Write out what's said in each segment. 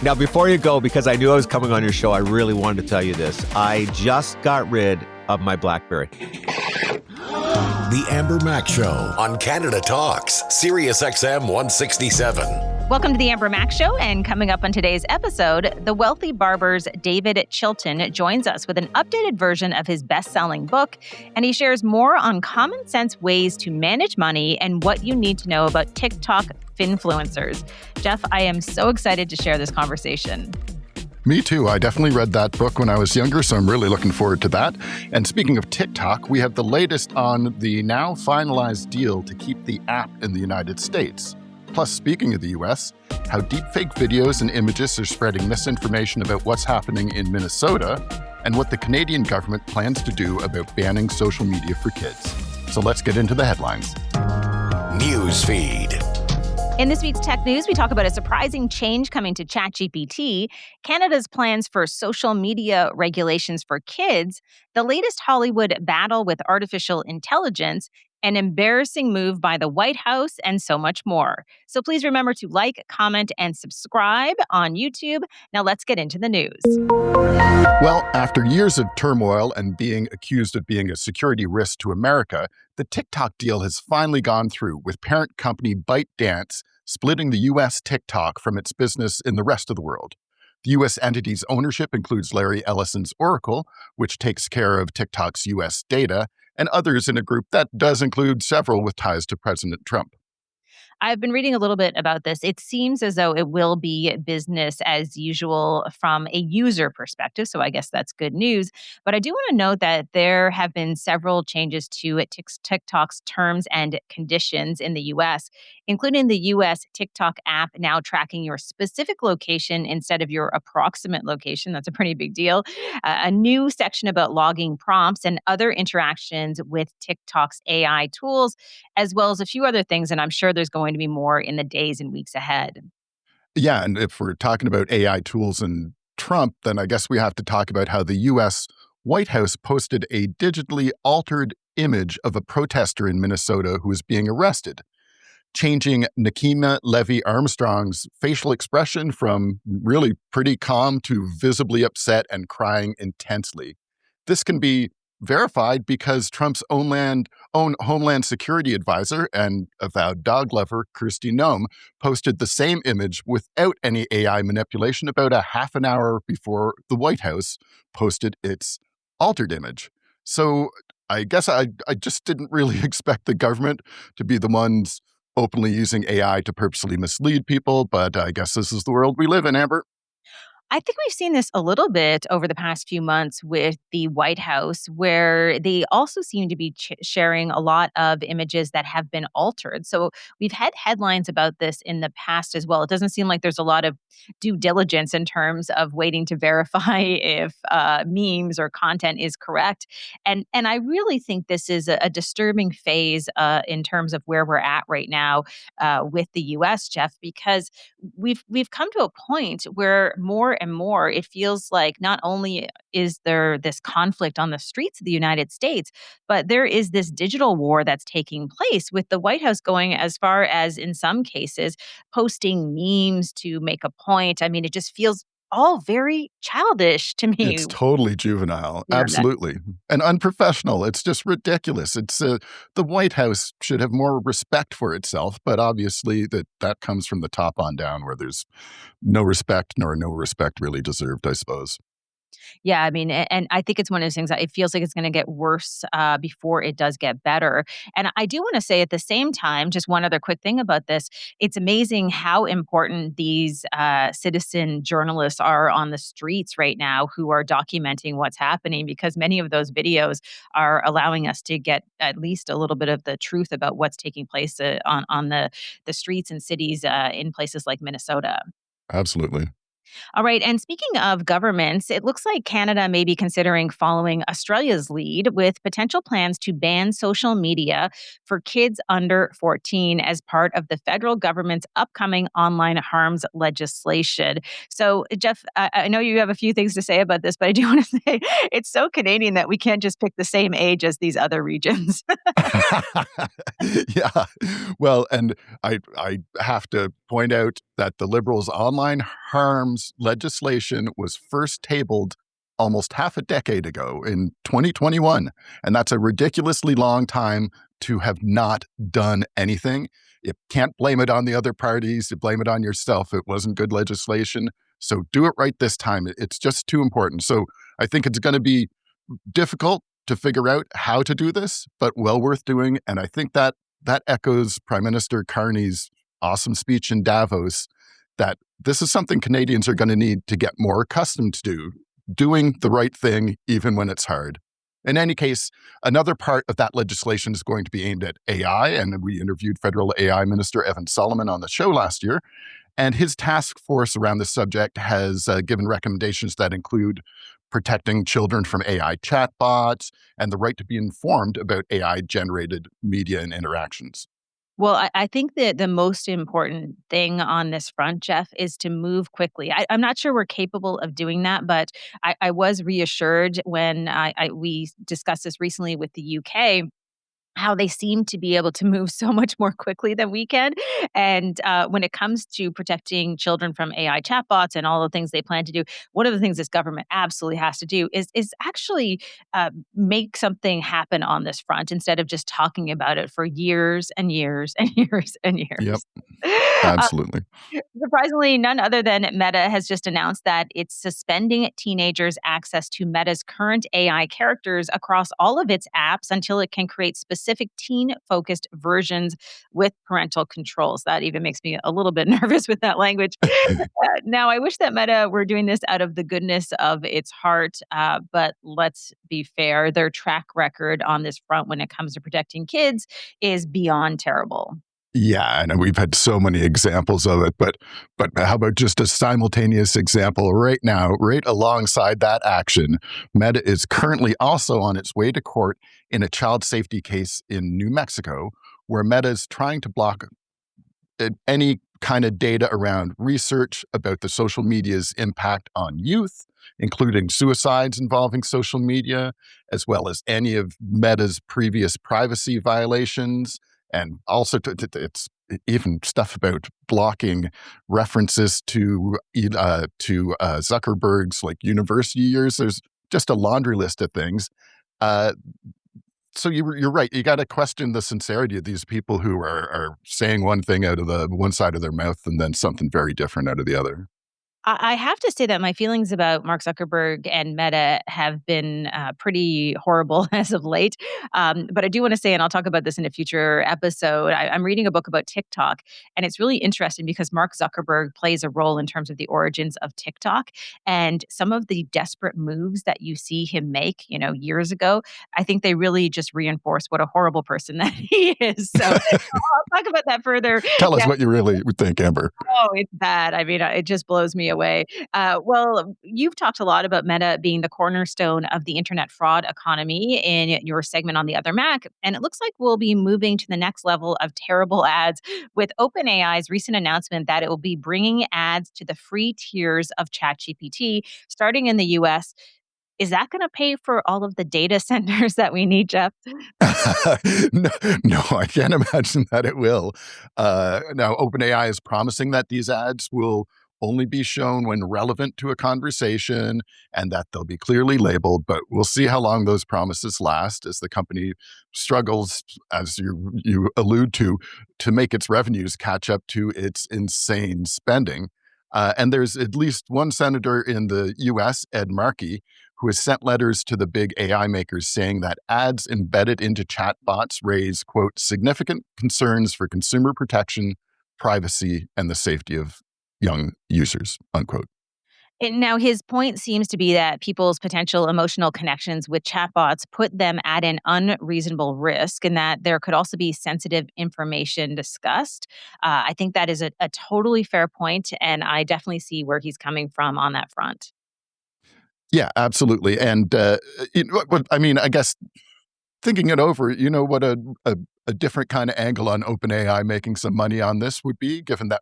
Now, before you go, because I knew I was coming on your show, I really wanted to tell you this. I just got rid of my BlackBerry. The Amber Mack Show on Canada Talks, Sirius XM 167. Welcome to the Amber Mack Show, and coming up on today's episode, the wealthy Barber's David Chilton joins us with an updated version of his best-selling book, and he shares more on common sense ways to manage money and what you need to know about TikTok finfluencers. Jeff, I am so excited to share this conversation. Me too. I definitely read that book when I was younger, so I'm really looking forward to that. And speaking of TikTok, we have the latest on the now finalized deal to keep the app in the United States. Plus, speaking of the US, how deepfake videos and images are spreading misinformation about what's happening in Minnesota, and what the Canadian government plans to do about banning social media for kids. So let's get into the headlines. Newsfeed. In this week's tech news, we talk about a surprising change coming to ChatGPT, Canada's plans for social media regulations for kids, the latest Hollywood battle with artificial intelligence, an embarrassing move by the White House, and so much more. So please remember to like, comment, and subscribe on YouTube. Now let's get into the news. Well, after years of turmoil and being accused of being a security risk to America, the TikTok deal has finally gone through, with parent company ByteDance splitting the U.S. TikTok from its business in the rest of the world. The U.S. entity's ownership includes Larry Ellison's Oracle, which takes care of TikTok's U.S. data, and others in a group that does include several with ties to President Trump. I've been reading a little bit about this. It seems as though it will be business as usual from a user perspective, so I guess that's good news. But I do want to note that there have been several changes to TikTok's terms and conditions in the U.S., including the U.S. TikTok app now tracking your specific location instead of your approximate location. That's a pretty big deal. A new section about logging prompts and other interactions with TikTok's AI tools, as well as a few other things. And I'm sure there's going to be more in the days and weeks ahead. Yeah, and if we're talking about AI tools and Trump, then I guess we have to talk about how the U.S. White House posted a digitally altered image of a protester in Minnesota who is being arrested, changing Nakima Levy Armstrong's facial expression from really pretty calm to visibly upset and crying intensely. This can be verified because Trump's own Homeland Security advisor and avowed dog lover, Kristi Noem, posted the same image without any AI manipulation about a half an hour before the White House posted its altered image. So I guess I just didn't really expect the government to be the ones openly using AI to purposely mislead people, but I guess this is the world we live in, Amber. I think we've seen this a little bit over the past few months with the White House, where they also seem to be sharing a lot of images that have been altered. So we've had headlines about this in the past as well. It doesn't seem like there's a lot of due diligence in terms of waiting to verify if memes or content is correct. And I really think this is a disturbing phase in terms of where we're at right now with the U.S., Jeff, because we've come to a point where more and more it feels like not only is there this conflict on the streets of the United States, but there is this digital war that's taking place, with the White House going as far as, in some cases, posting memes to make a point. I mean, it just feels all very childish to me. It's totally juvenile. Yeah. Absolutely. And unprofessional. It's just ridiculous. It's the White House should have more respect for itself, but obviously that comes from the top on down, where there's no respect, nor no respect really deserved, I suppose. Yeah, I mean, and I think it's one of those things that it feels like it's going to get worse before it does get better. And I do want to say at the same time, just one other quick thing about this. It's amazing how important these citizen journalists are on the streets right now who are documenting what's happening, because many of those videos are allowing us to get at least a little bit of the truth about what's taking place on the streets and cities in places like Minnesota. Absolutely. All right. And speaking of governments, it looks like Canada may be considering following Australia's lead with potential plans to ban social media for kids under 14 as part of the federal government's upcoming online harms legislation. So, Jeff, I know you have a few things to say about this, but I do want to say it's so Canadian that we can't just pick the same age as these other regions. Yeah. Well, and I have to point out that the Liberals' online harms platforms legislation was first tabled almost half a decade ago in 2021. And that's a ridiculously long time to have not done anything. You can't blame it on the other parties. You blame it on yourself. It wasn't good legislation. So do it right this time. It's just too important. So I think it's going to be difficult to figure out how to do this, but well worth doing. And I think that echoes Prime Minister Carney's awesome speech in Davos, that this is something Canadians are going to need to get more accustomed to, doing the right thing even when it's hard. In any case, another part of that legislation is going to be aimed at AI, and we interviewed Federal AI Minister Evan Solomon on the show last year, and his task force around this subject has given recommendations that include protecting children from AI chatbots and the right to be informed about AI-generated media and interactions. Well, I think that the most important thing on this front, Jeff, is to move quickly. I'm not sure we're capable of doing that, but I was reassured when we discussed this recently with the UK, how they seem to be able to move so much more quickly than we can. And when it comes to protecting children from AI chatbots and all the things they plan to do, one of the things this government absolutely has to do is actually make something happen on this front instead of just talking about it for years and years and years and Yep, years. absolutely. Surprisingly, none other than Meta has just announced that it's suspending teenagers' access to Meta's current AI characters across all of its apps until it can create specific teen focused versions with parental controls. That even makes me a little bit nervous with that language. Now, I wish that Meta were doing this out of the goodness of its heart, but let's be fair. Their track record on this front when it comes to protecting kids is beyond terrible. Yeah, and we've had so many examples of it, but how about just a simultaneous example right now, right alongside that action? Meta is currently also on its way to court in a child safety case in New Mexico, where Meta is trying to block any kind of data around research about the social media's impact on youth, including suicides involving social media, as well as any of Meta's previous privacy violations. And also, it's even stuff about blocking references to Zuckerberg's like university years. There's just a laundry list of things. Uh, so you're right. You got to question the sincerity of these people who are saying one thing out of the one side of their mouth and then something very different out of the other. I have to say that my feelings about Mark Zuckerberg and Meta have been pretty horrible as of late. But I do want to say, and I'll talk about this in a future episode, I'm reading a book about TikTok, and it's really interesting because Mark Zuckerberg plays a role in terms of the origins of TikTok and some of the desperate moves that you see him make, years ago. I think they really just reinforce what a horrible person that he is. So I'll talk about that further. Tell us what you really would think, Amber. Oh, it's bad. I mean, it just blows me away. Well, you've talked a lot about Meta being the cornerstone of the internet fraud economy in your segment on the Other Mac, and it looks like we'll be moving to the next level of terrible ads with OpenAI's recent announcement that it will be bringing ads to the free tiers of ChatGPT starting in the US. Is that going to pay for all of the data centers that we need, Jeff? no, no, I can't imagine that it will. Now, OpenAI is promising that these ads will only be shown when relevant to a conversation and that they'll be clearly labeled, but we'll see how long those promises last as the company struggles, as you allude to make its revenues catch up to its insane spending. And there's at least one senator in the US, Ed Markey, who has sent letters to the big AI makers saying that ads embedded into chatbots raise, quote, significant concerns for consumer protection, privacy, and the safety of young users, unquote. And now his point seems to be that people's potential emotional connections with chatbots put them at an unreasonable risk, and that there could also be sensitive information discussed. I think that is a totally fair point, and I definitely see where he's coming from on that front. Yeah, absolutely. And I mean, I guess thinking it over, what a different kind of angle on OpenAI making some money on this would be, given that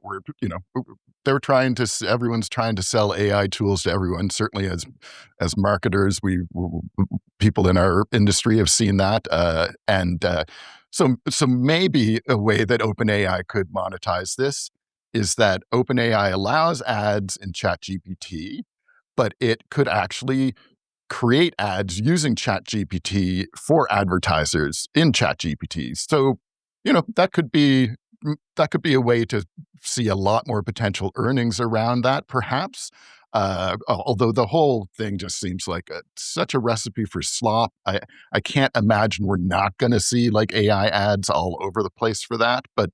they're trying to, everyone's trying to sell AI tools to everyone. Certainly as marketers, people in our industry have seen that. So maybe a way that OpenAI could monetize this is that OpenAI allows ads in ChatGPT, but it could actually create ads using ChatGPT for advertisers in ChatGPT. So, that could be a way to see a lot more potential earnings around that, perhaps. Although the whole thing just seems like such a recipe for slop. I can't imagine we're not going to see like AI ads all over the place for that. But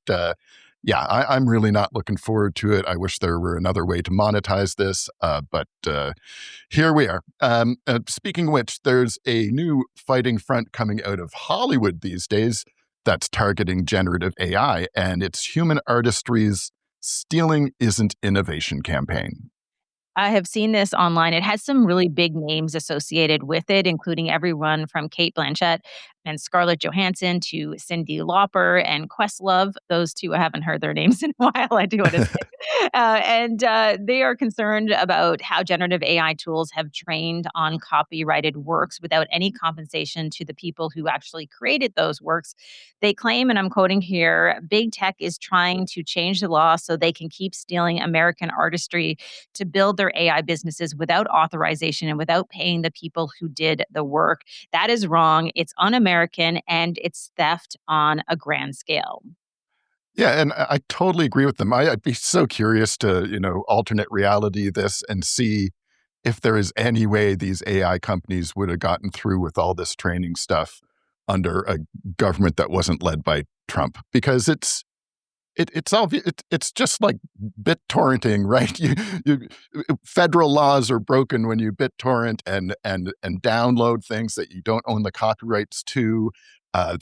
yeah, I'm really not looking forward to it. I wish there were another way to monetize this. But here we are. Speaking of which, there's a new fighting front coming out of Hollywood these days that's targeting generative AI, and it's Human Artistry's Stealing Isn't Innovation campaign. I have seen this online. It has some really big names associated with it, including everyone from Kate Blanchett and Scarlett Johansson to Cyndi Lauper and Questlove. Those two, I haven't heard their names in a while, I do want to say. And they are concerned about how generative AI tools have trained on copyrighted works without any compensation to the people who actually created those works. They claim, and I'm quoting here, big tech is trying to change the law so they can keep stealing American artistry to build their AI businesses without authorization and without paying the people who did the work. That is wrong. It's un American and it's theft on a grand scale. Yeah, and I totally agree with them. I'd be so curious to, alternate reality this and see if there is any way these AI companies would have gotten through with all this training stuff under a government that wasn't led by Trump, because it's just like BitTorrenting, right? Federal laws are broken when you BitTorrent and download things that you don't own the copyrights to. I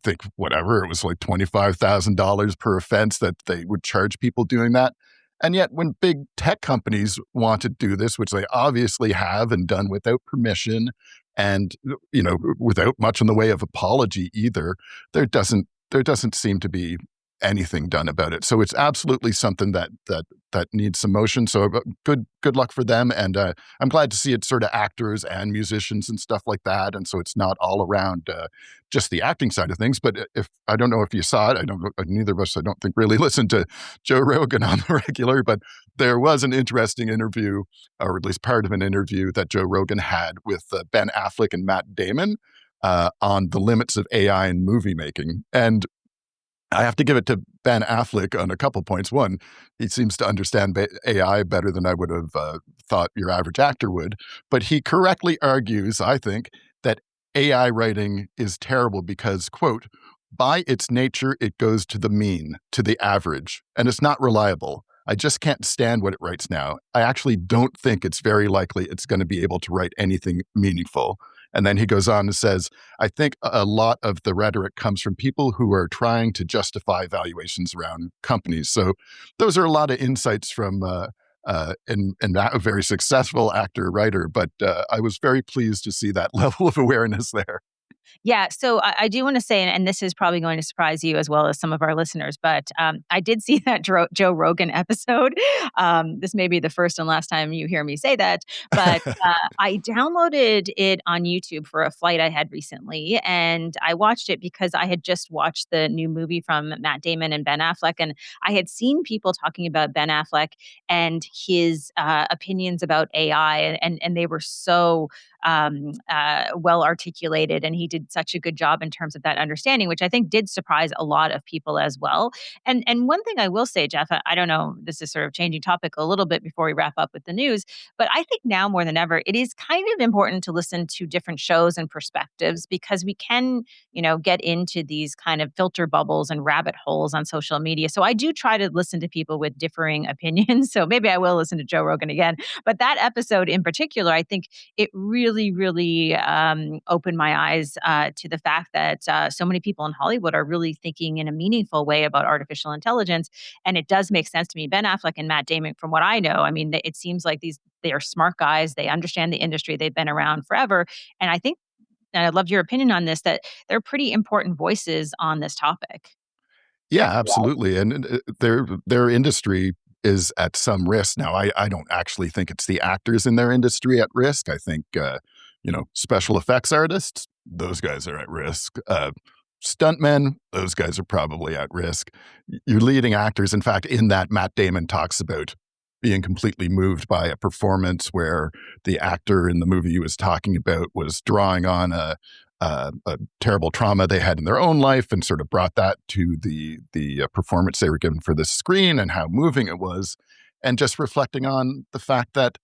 think whatever it was, like $25,000 per offense that they would charge people doing that. And yet, when big tech companies want to do this, which they obviously have and done without permission, and without much in the way of apology either, there doesn't seem to be anything done about it. So it's absolutely something that needs some motion. So good luck for them, and I'm glad to see it's sort of actors and musicians and stuff like that. And so it's not all around just the acting side of things. But if I don't know if you saw it, I don't. Neither of us, I don't think, really listened to Joe Rogan on the regular. But there was an interesting interview, or at least part of an interview that Joe Rogan had with Ben Affleck and Matt Damon on the limits of AI in movie making. And I have to give it to Ben Affleck on a couple points. One, he seems to understand AI better than I would have thought your average actor would. But he correctly argues, I think, that AI writing is terrible because, quote, by its nature, it goes to the mean, to the average, and it's not reliable. I just can't stand what it writes now. I actually don't think it's very likely it's going to be able to write anything meaningful. And then he goes on and says, I think a lot of the rhetoric comes from people who are trying to justify valuations around companies. So those are a lot of insights from and a very successful actor writer. But I was very pleased to see that level of awareness there. Yeah, so I do want to say, and this is probably going to surprise you as well as some of our listeners, but I did see that Joe Rogan episode. This may be the first and last time you hear me say that, but I downloaded it on YouTube for a flight I had recently, and I watched it because I had just watched the new movie from Matt Damon and Ben Affleck, and I had seen people talking about Ben Affleck and his opinions about AI, and they were so well articulated, and he did such a good job in terms of that understanding, which I think did surprise a lot of people as well. And one thing I will say, Jeff, I don't know, this is sort of changing topic a little bit before we wrap up with the news, but I think now more than ever, it is kind of important to listen to different shows and perspectives because we can, get into these kind of filter bubbles and rabbit holes on social media. So I do try to listen to people with differing opinions. So maybe I will listen to Joe Rogan again. But that episode in particular, I think it really, really opened my eyes to the fact that so many people in Hollywood are really thinking in a meaningful way about artificial intelligence. And it does make sense to me. Ben Affleck and Matt Damon, from what I know, I mean, it seems like they are smart guys. They understand the industry. They've been around forever. And I think, and I'd love your opinion on this, that they're pretty important voices on this topic. Yeah, absolutely. And their industry is at some risk. Now, I don't actually think it's the actors in their industry at risk. I think, special effects artists, those guys are at risk. stuntmen, those guys are probably at risk. Your leading actors, in fact, in that, Matt Damon talks about being completely moved by a performance where the actor in the movie he was talking about was drawing on a terrible trauma they had in their own life and sort of brought that to the performance they were given for the screen and how moving it was. And just reflecting on the fact that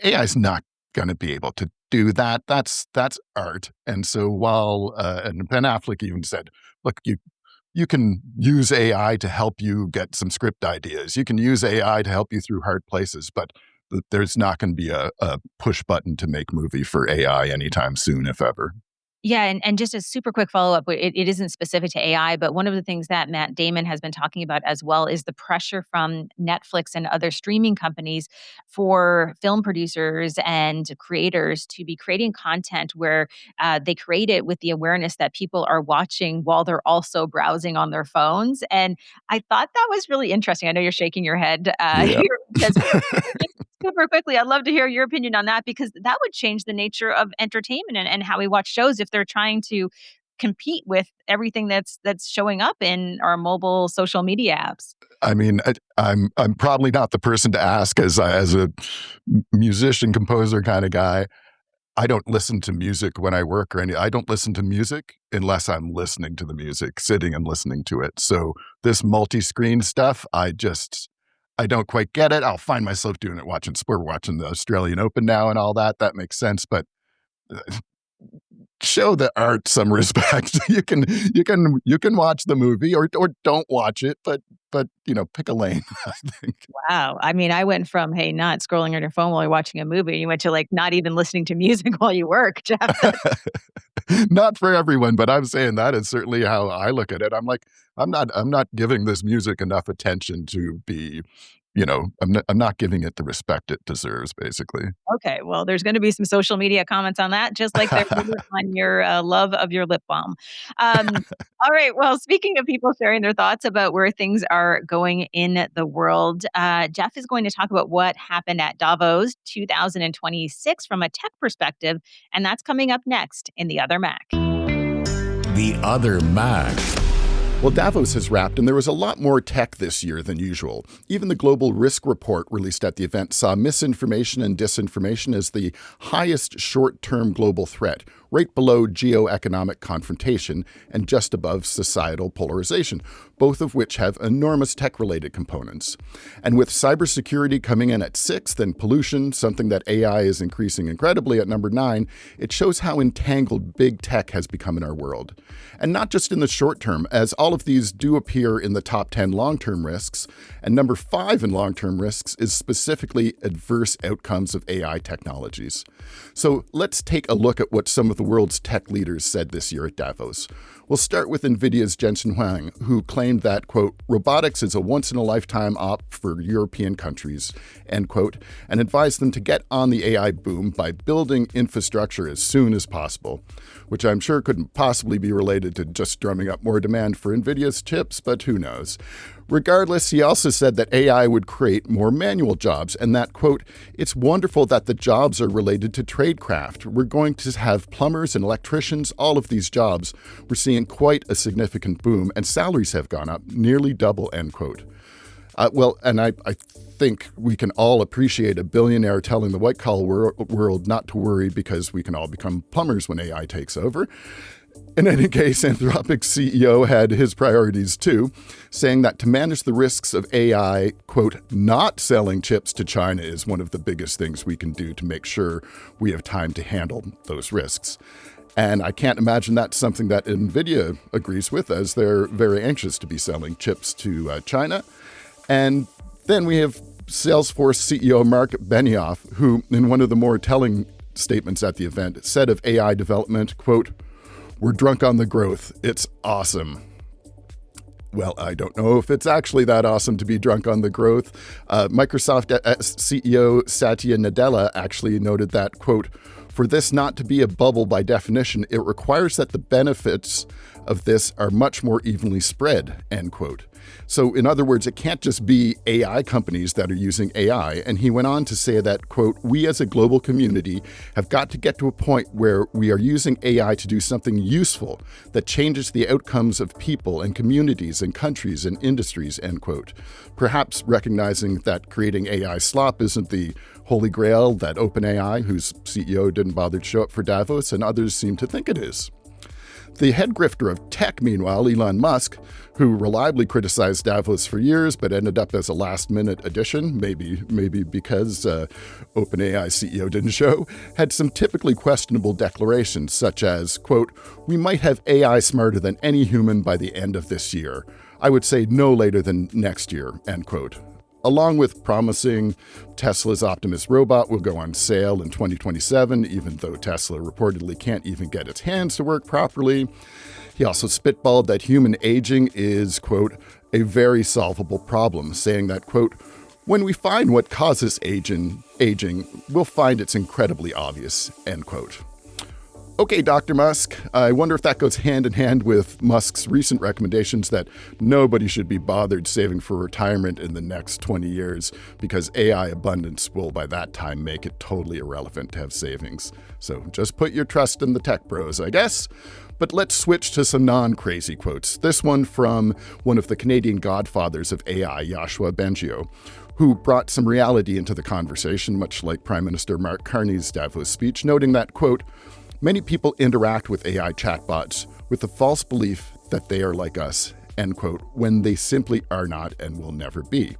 AI is not going to be able to do that. That's art. And so while and Ben Affleck even said, look, you can use AI to help you get some script ideas. You can use AI to help you through hard places, but there's not going to be a push button to make movie for AI anytime soon, if ever. Yeah, and just a super quick follow-up, it isn't specific to AI, but one of the things that Matt Damon has been talking about as well is the pressure from Netflix and other streaming companies for film producers and creators to be creating content where they create it with the awareness that people are watching while they're also browsing on their phones. And I thought that was really interesting. I know you're shaking your head Yeah. here because just super quickly, I'd love to hear your opinion on that because that would change the nature of entertainment and how we watch shows if they're trying to compete with everything that's showing up in our mobile social media apps. I mean, I'm probably not the person to ask as a musician, composer kind of guy. I don't listen to music when I work or I don't listen to music unless I'm listening to the music, sitting and listening to it. So this multi-screen stuff, I don't quite get it. I'll find myself doing it we're watching the Australian Open now and all that. That makes sense. But show the art some respect. You can watch the movie or don't watch it, but pick a lane, I think. Wow. I mean, I went from, hey, not scrolling on your phone while you're watching a movie. You went to like not even listening to music while you work, Jeff. Not for everyone, but I'm saying that is certainly how I look at it. I'm like, I'm not giving this music enough attention to be, I'm not giving it the respect it deserves, basically. Okay, well, there's going to be some social media comments on that, just like there were on your love of your lip balm. All right. Well, speaking of people sharing their thoughts about where things are going in the world, Jeff is going to talk about what happened at Davos 2026 from a tech perspective, and that's coming up next in The Other Mac. The Other Mac. Well, Davos has wrapped, and there was a lot more tech this year than usual. Even the Global Risk Report released at the event saw misinformation and disinformation as the highest short-term global threat, right below geoeconomic confrontation and just above societal polarization, both of which have enormous tech-related components. And with cybersecurity coming in at 6th and pollution, something that AI is increasing incredibly at number 9, it shows how entangled big tech has become in our world. And not just in the short term, as all of these do appear in the top 10 long-term risks, and number 5 in long-term risks is specifically adverse outcomes of AI technologies. So let's take a look at what some of the world's tech leaders said this year at Davos. We'll start with NVIDIA's Jensen Huang, who claimed that, quote, robotics is a once-in-a-lifetime op for European countries, end quote, and advised them to get on the AI boom by building infrastructure as soon as possible, which I'm sure couldn't possibly be related to just drumming up more demand for NVIDIA's chips, but who knows. Regardless, he also said that AI would create more manual jobs and that, quote, it's wonderful that the jobs are related to tradecraft. We're going to have plumbers and electricians, all of these jobs. We're seeing quite a significant boom and salaries have gone up, nearly double, end quote. And I think we can all appreciate a billionaire telling the white-collar world not to worry because we can all become plumbers when AI takes over. In any case, Anthropic's CEO had his priorities too, saying that to manage the risks of AI, quote, not selling chips to China is one of the biggest things we can do to make sure we have time to handle those risks. And I can't imagine that's something that NVIDIA agrees with, as they're very anxious to be selling chips to China. And then we have Salesforce CEO Mark Benioff, who, in one of the more telling statements at the event, said of AI development, quote, we're drunk on the growth. It's awesome. Well, I don't know if it's actually that awesome to be drunk on the growth. Microsoft CEO Satya Nadella actually noted that, quote, for this not to be a bubble by definition, it requires that the benefits of this are much more evenly spread, end quote. So in other words, it can't just be AI companies that are using AI. And he went on to say that, quote, we as a global community have got to get to a point where we are using AI to do something useful that changes the outcomes of people and communities and countries and industries, end quote. Perhaps recognizing that creating AI slop isn't the holy grail that OpenAI, whose CEO didn't bother to show up for Davos, and others seem to think it is. The head grifter of tech, meanwhile, Elon Musk, who reliably criticized Davos for years but ended up as a last-minute addition, maybe because OpenAI CEO didn't show, had some typically questionable declarations such as, quote, we might have AI smarter than any human by the end of this year. I would say no later than next year, end quote. Along with promising Tesla's Optimus robot will go on sale in 2027, even though Tesla reportedly can't even get its hands to work properly. He also spitballed that human aging is, quote, a very solvable problem, saying that, quote, when we find what causes aging, we'll find it's incredibly obvious, end quote. Okay, Dr. Musk, I wonder if that goes hand in hand with Musk's recent recommendations that nobody should be bothered saving for retirement in the next 20 years because AI abundance will by that time make it totally irrelevant to have savings. So just put your trust in the tech bros, I guess. But let's switch to some non-crazy quotes. This one from one of the Canadian godfathers of AI, Yoshua Bengio, who brought some reality into the conversation, much like Prime Minister Mark Carney's Davos speech, noting that, quote, many people interact with AI chatbots with the false belief that they are like us, end quote, when they simply are not and will never be.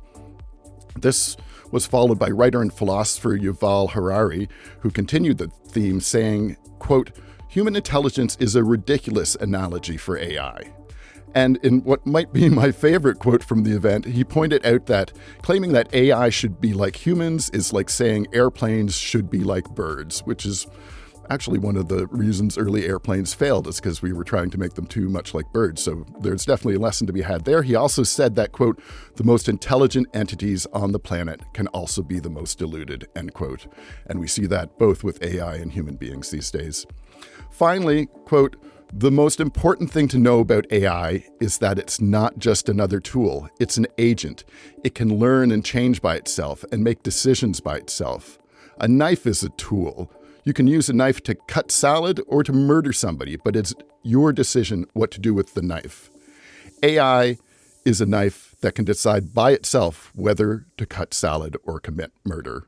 This was followed by writer and philosopher Yuval Harari, who continued the theme saying, quote, human intelligence is a ridiculous analogy for AI. And in what might be my favorite quote from the event, he pointed out that claiming that AI should be like humans is like saying airplanes should be like birds, which is actually one of the reasons early airplanes failed is because we were trying to make them too much like birds. So there's definitely a lesson to be had there. He also said that, quote, the most intelligent entities on the planet can also be the most deluded, end quote. And we see that both with AI and human beings these days. Finally, quote, the most important thing to know about AI is that it's not just another tool. It's an agent. It can learn and change by itself and make decisions by itself. A knife is a tool. You can use a knife to cut salad or to murder somebody, but it's your decision what to do with the knife. AI is a knife that can decide by itself whether to cut salad or commit murder,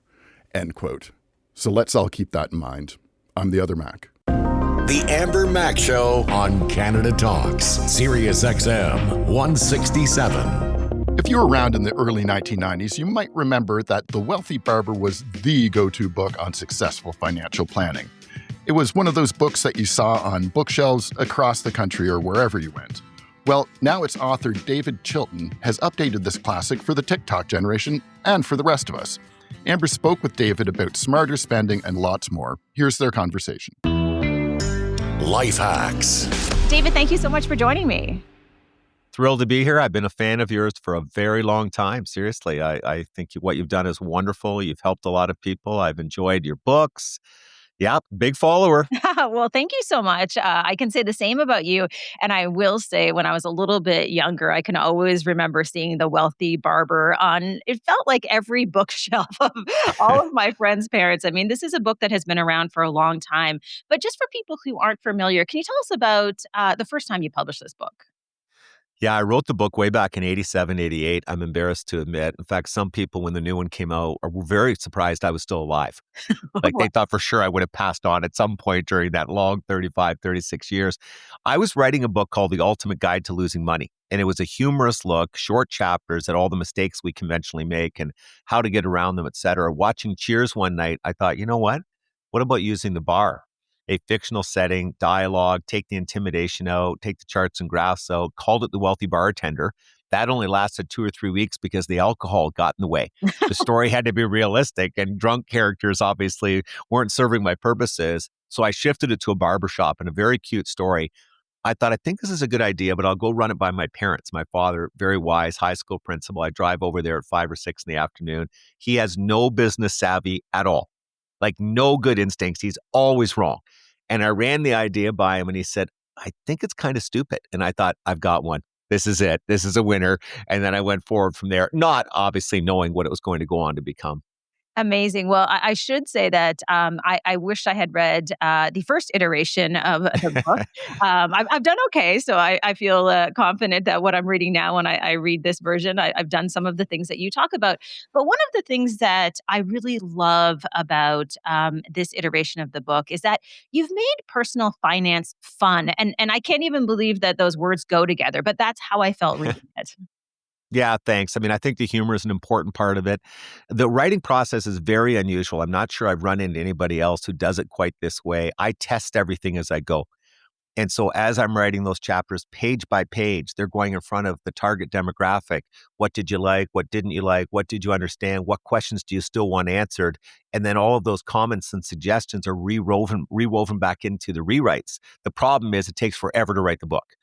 end quote. So let's all keep that in mind. I'm the other Mac. The Amber Mac Show on Canada Talks, Sirius XM 167. If you were around in the early 1990s, you might remember that The Wealthy Barber was the go-to book on successful financial planning. It was one of those books that you saw on bookshelves across the country or wherever you went. Well, now its author, David Chilton, has updated this classic for the TikTok generation and for the rest of us. Amber spoke with David about smarter spending and lots more. Here's their conversation. Life hacks. David, thank you so much for joining me. Thrilled to be here. I've been a fan of yours for a very long time. Seriously, I think what you've done is wonderful. You've helped a lot of people. I've enjoyed your books. Yeah, big follower. Well, thank you so much. I can say the same about you. And I will say, when I was a little bit younger, I can always remember seeing The Wealthy Barber on, it felt like every bookshelf of all of my friends' parents. I mean, this is a book that has been around for a long time. But just for people who aren't familiar, can you tell us about the first time you published this book? Yeah, I wrote the book way back in 87, 88. I'm embarrassed to admit. In fact, some people, when the new one came out, were very surprised I was still alive. Like they thought for sure I would have passed on at some point during that long 35, 36 years. I was writing a book called The Ultimate Guide to Losing Money. And it was a humorous look, short chapters at all the mistakes we conventionally make and how to get around them, et cetera. Watching Cheers one night, I thought, you know what? What about using the bar? A fictional setting, dialogue, take the intimidation out, take the charts and graphs out, called it The Wealthy Bartender. That only lasted 2 or 3 weeks because the alcohol got in the way. The story had to be realistic, and drunk characters obviously weren't serving my purposes. So I shifted it to a barbershop and a very cute story. I thought, I think this is a good idea, but I'll go run it by my parents. My father, very wise high school principal. I drive over there at 5 or 6 in the afternoon. He has no business savvy at all, like no good instincts. He's always wrong. And I ran the idea by him and he said, I think it's kind of stupid. And I thought, I've got one. this is it. This is a winner. And then I went forward from there, not obviously knowing what it was going to go on to become. Amazing. Well, I should say that I wish I had read the first iteration of the book. I've done okay, so I feel confident that what I'm reading now, when I read this version, I've done some of the things that you talk about. But one of the things that I really love about this iteration of the book is that you've made personal finance fun, and I can't even believe that those words go together. But that's how I felt reading it. Yeah, thanks. I mean, I think the humor is an important part of it. The writing process is very unusual. I'm not sure I've run into anybody else who does it quite this way. I test everything as I go. And so as I'm writing those chapters page by page, they're going in front of the target demographic. What did you like? What didn't you like? What did you understand? What questions do you still want answered? And then all of those comments and suggestions are rewoven back into the rewrites. The problem is it takes forever to write the book.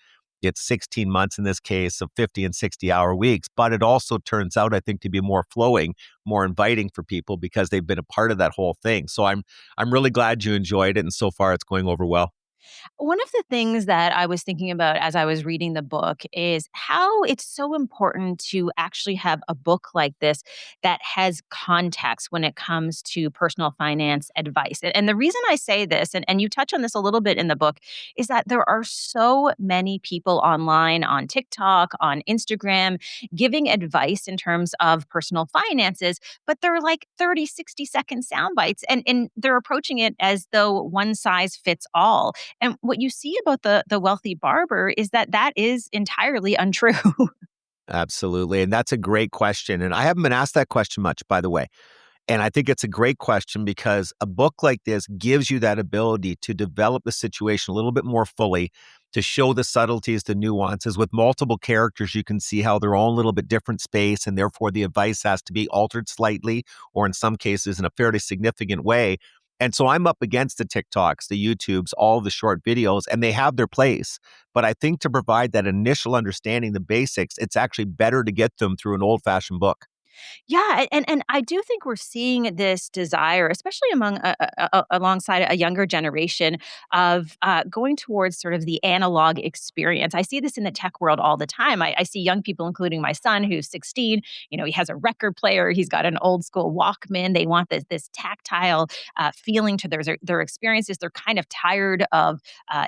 It's 16 months in this case of 50 and 60-hour weeks, but it also turns out, I think, to be more flowing, more inviting for people because they've been a part of that whole thing. So I'm really glad you enjoyed it, and so far it's going over well. One of the things that I was thinking about as I was reading the book is how it's so important to actually have a book like this that has context when it comes to personal finance advice. And the reason I say this, and you touch on this a little bit in the book, is that there are so many people online, on TikTok, on Instagram, giving advice in terms of personal finances, but they're like 30, 60-second sound bites, and they're approaching it as though one size fits all. And what you see about the wealthy barber is that that is entirely untrue. Absolutely. And that's a great question. And I haven't been asked that question much, by the way. And I think it's a great question because a book like this gives you that ability to develop the situation a little bit more fully, to show the subtleties, the nuances. With multiple characters, you can see how they're all in a little bit different space, and therefore the advice has to be altered slightly, or in some cases in a fairly significant way. And so I'm up against the TikToks, the YouTubes, all the short videos, and they have their place. But I think to provide that initial understanding, the basics, it's actually better to get them through an old-fashioned book. Yeah, and I do think we're seeing this desire, especially among alongside a younger generation, of going towards sort of the analog experience. I see this in the tech world all the time. I see young people, including my son, who's 16. You know, he has a record player. He's got an old school Walkman. They want this tactile feeling to their experiences. They're kind of tired of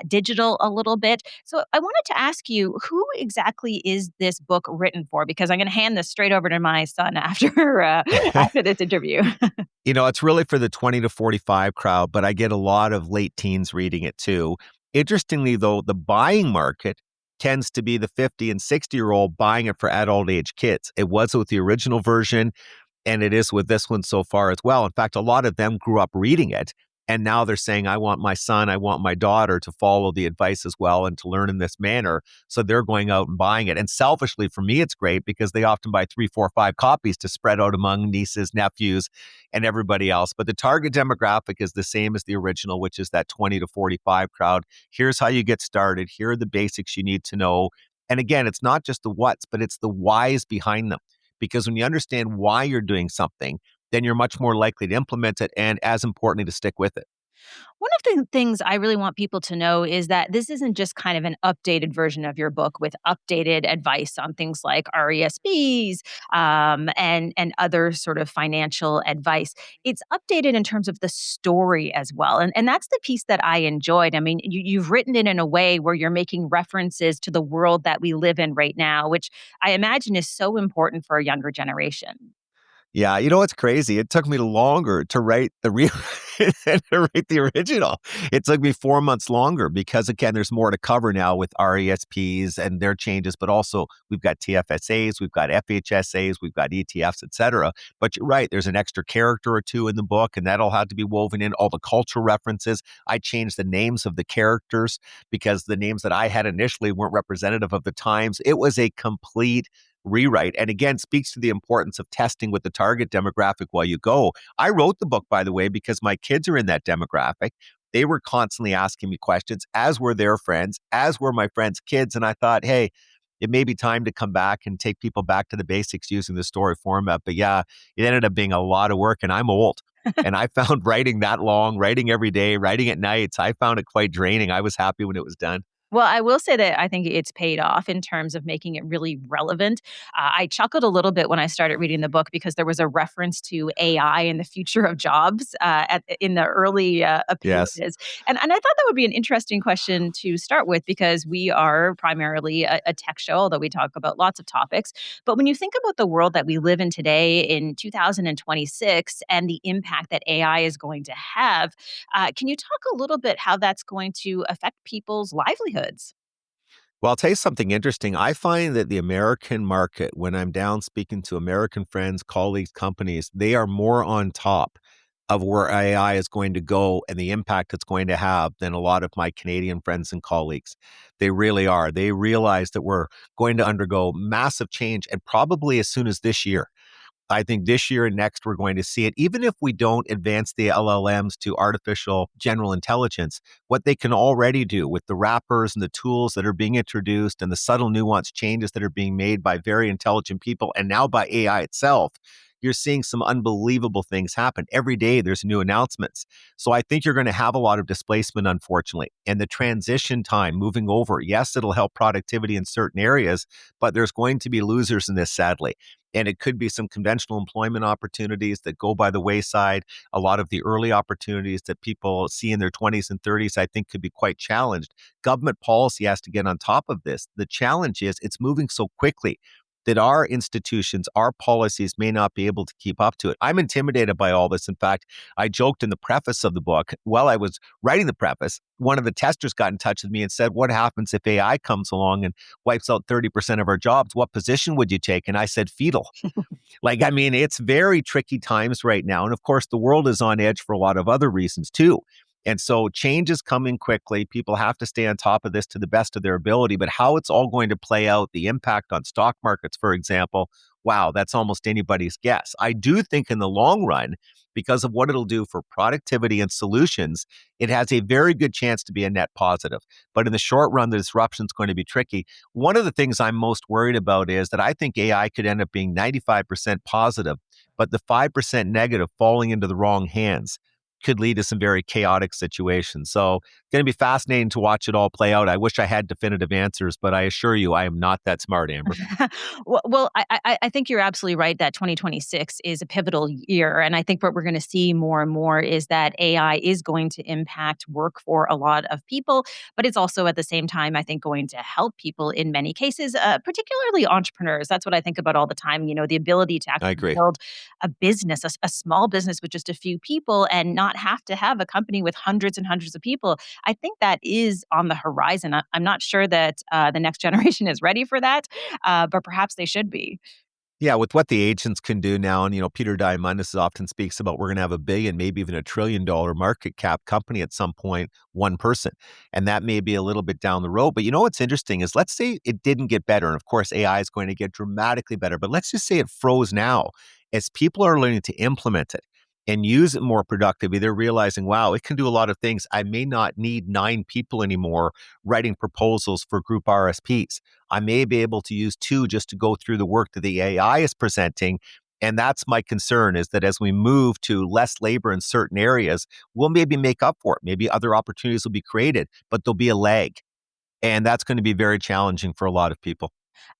digital a little bit. So I wanted to ask you, who exactly is this book written for? Because I'm going to hand this straight over to my son after after this interview. You know, it's really for the 20 to 45 crowd, but I get a lot of late teens reading it too. Interestingly, though, the buying market tends to be the 50 and 60-year-old buying it for adult age kids. It was with the original version, and it is with this one so far as well. In fact, a lot of them grew up reading it. And now they're saying, I want my son, I want my daughter to follow the advice as well and to learn in this manner. So they're going out and buying it. And selfishly, for me, it's great because they often buy 3, 4, 5 copies to spread out among nieces, nephews, and everybody else. But the target demographic is the same as the original, which is that 20 to 45 crowd. Here's how you get started. Here are the basics you need to know. And again, it's not just the what's, but it's the whys behind them. Because when you understand why you're doing something, then you're much more likely to implement it and, as importantly, to stick with it. One of the things I really want people to know is that this isn't just kind of an updated version of your book with updated advice on things like RESPs and other sort of financial advice. It's updated in terms of the story as well, and that's the piece that I enjoyed. I mean, you've written it in a way where you're making references to the world that we live in right now, which I imagine is so important for a younger generation. Yeah, you know what's crazy? It took me longer to write the real than to write the original. It took me 4 months longer because, again, there's more to cover now with RESPs and their changes, but also we've got TFSAs, we've got FHSAs, we've got ETFs, et cetera. But you're right, there's an extra character or two in the book, and that all had to be woven in, all the cultural references. I changed the names of the characters because the names that I had initially weren't representative of the times. It was a complete rewrite. And again, speaks to the importance of testing with the target demographic while you go. I wrote the book, by the way, because my kids are in that demographic. They were constantly asking me questions, as were their friends, as were my friends' kids. And I thought, hey, it may be time to come back and take people back to the basics using the story format. But yeah, it ended up being a lot of work, and I'm old. And I found writing that long, writing every day, writing at nights, I found it quite draining. I was happy when it was done. Well, I will say that I think it's paid off in terms of making it really relevant. I chuckled a little bit when I started reading the book because there was a reference to AI and the future of jobs in the early Yes. pages. And I thought that would be an interesting question to start with because we are primarily a tech show, although we talk about lots of topics. But when you think about the world that we live in today in 2026 and the impact that AI is going to have, can you talk a little bit how that's going to affect people's livelihoods? Well, I'll tell you something interesting. I find that the American market, when I'm down speaking to American friends, colleagues, companies, they are more on top of where AI is going to go and the impact it's going to have than a lot of my Canadian friends and colleagues. They really are. They realize that we're going to undergo massive change and probably as soon as this year. I think this year and next, we're going to see it. Even if we don't advance the LLMs to artificial general intelligence, what they can already do with the wrappers and the tools that are being introduced and the subtle nuanced changes that are being made by very intelligent people and now by AI itself, you're seeing some unbelievable things happen. Every day there's new announcements. So I think you're going to have a lot of displacement, unfortunately. And the transition time moving over, yes, it'll help productivity in certain areas, but there's going to be losers in this, sadly. And it could be some conventional employment opportunities that go by the wayside. A lot of the early opportunities that people see in their 20s and 30s, I think, could be quite challenged. Government policy has to get on top of this. The challenge is it's moving so quickly that our institutions, our policies may not be able to keep up to it. I'm intimidated by all this. In fact, I joked in the preface of the book, while I was writing the preface, one of the testers got in touch with me and said, what happens if AI comes along and wipes out 30% of our jobs? What position would you take? And I said, fetal. Like, I mean, it's very tricky times right now. And of course, the world is on edge for a lot of other reasons too. And so change is coming quickly. People have to stay on top of this to the best of their ability. But how it's all going to play out, the impact on stock markets, for example, wow, that's almost anybody's guess. I do think in the long run, because of what it'll do for productivity and solutions, it has a very good chance to be a net positive. But in the short run, the disruption is going to be tricky. One of the things I'm most worried about is that I think AI could end up being 95% positive, but the 5% negative falling into the wrong hands could lead to some very chaotic situations. So it's going to be fascinating to watch it all play out. I wish I had definitive answers, but I assure you I am not that smart, Amber. Well, I think you're absolutely right that 2026 is a pivotal year. And I think what we're going to see more and more is that AI is going to impact work for a lot of people, but it's also at the same time, I think, going to help people in many cases, particularly entrepreneurs. That's what I think about all the time. You know, the ability to I actually agree. build a business, a small business with just a few people and not have to have a company with hundreds and hundreds of people. I think that is on the horizon. I'm not sure that the next generation is ready for that, but perhaps they should be. Yeah, with what the agents can do now, and Peter Diamandis often speaks about we're going to have a billion, maybe even $1 trillion market cap company at some point, one person, and that may be a little bit down the road. But what's interesting is let's say it didn't get better, and of course AI is going to get dramatically better. But let's just say it froze now, as people are learning to implement it and use it more productively. They're realizing, wow, it can do a lot of things. I may not need 9 people anymore writing proposals for group RSPs. I may be able to use 2 just to go through the work that the AI is presenting. And that's my concern, is that as we move to less labor in certain areas, we'll maybe make up for it. Maybe other opportunities will be created, but there'll be a lag. And that's going to be very challenging for a lot of people.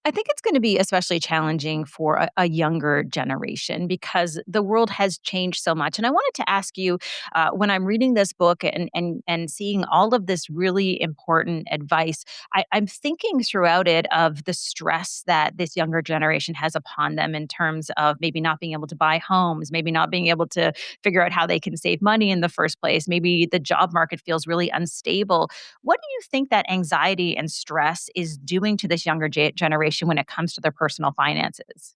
I think it's going to be especially challenging for a younger generation because the world has changed so much. And I wanted to ask you, when I'm reading this book and seeing all of this really important advice, I'm thinking throughout it of the stress that this younger generation has upon them in terms of maybe not being able to buy homes, maybe not being able to figure out how they can save money in the first place. Maybe the job market feels really unstable. What do you think that anxiety and stress is doing to this younger generation when it comes to their personal finances?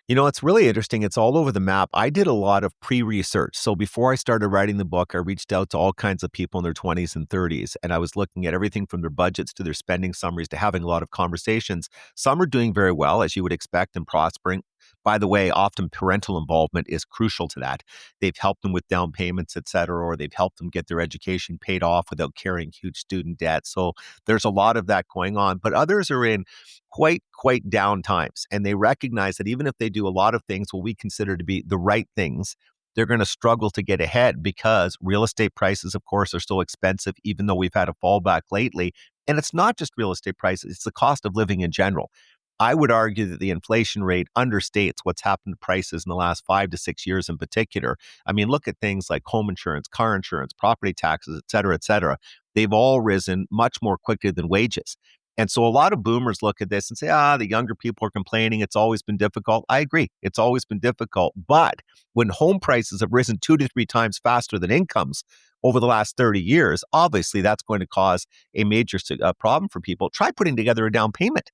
It's really interesting. It's all over the map. I did a lot of pre-research. So before I started writing the book, I reached out to all kinds of people in their 20s and 30s, and I was looking at everything from their budgets to their spending summaries to having a lot of conversations. Some are doing very well, as you would expect, and prospering. By the way, often parental involvement is crucial to that. They've helped them with down payments, et cetera, or they've helped them get their education paid off without carrying huge student debt. So there's a lot of that going on. But others are in quite down times. And they recognize that even if they do a lot of things what we consider to be the right things, they're going to struggle to get ahead because real estate prices, of course, are still expensive, even though we've had a fallback lately. And it's not just real estate prices, it's the cost of living in general. I would argue that the inflation rate understates what's happened to prices in the last 5 to 6 years in particular. I mean, look at things like home insurance, car insurance, property taxes, et cetera, et cetera. They've all risen much more quickly than wages. And so a lot of boomers look at this and say, the younger people are complaining. It's always been difficult. I agree. It's always been difficult. But when home prices have risen 2 to 3 times faster than incomes over the last 30 years, obviously that's going to cause a major problem for people. Try putting together a down payment.